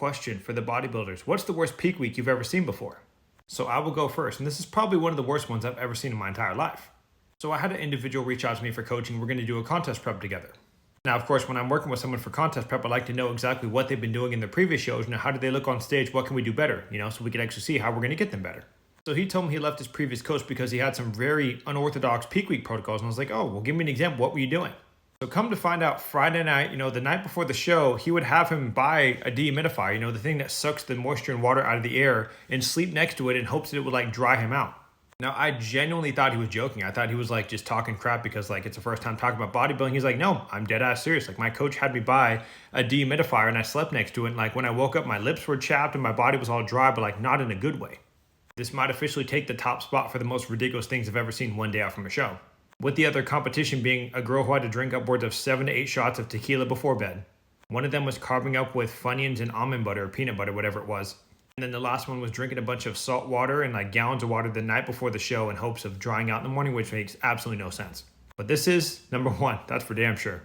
question for the bodybuilders. What's the worst peak week you've ever seen before? So I will go first, and this is probably one of the worst ones I've ever seen in my entire life. So I had an individual reach out to me for coaching. We're going to do a contest prep together. Now, of course, when I'm working with someone for contest prep, I like to know exactly what they've been doing in their previous shows. How do they look on stage? What can we do better? So we can actually see how we're going to get them better. So he told me he left his previous coach because he had some very unorthodox peak week protocols. And I was like, oh, well, give me an example. What were you doing? So come to find out, Friday night, the night before the show, he would have him buy a dehumidifier, the thing that sucks the moisture and water out of the air, and sleep next to it in hopes that it would dry him out. Now, I genuinely thought he was joking. I thought he was just talking crap because it's the first time talking about bodybuilding. He's like, no, I'm dead ass serious. My coach had me buy a dehumidifier and I slept next to it. And when I woke up, my lips were chapped and my body was all dry, but not in a good way. This might officially take the top spot for the most ridiculous things I've ever seen one day out from a show. With the other competition being a girl who had to drink upwards of 7 to 8 shots of tequila before bed. One of them was carving up with Funyuns and almond butter or peanut butter, whatever it was. And then the last one was drinking a bunch of salt water and gallons of water the night before the show in hopes of drying out in the morning, which makes absolutely no sense. But this is number one, that's for damn sure.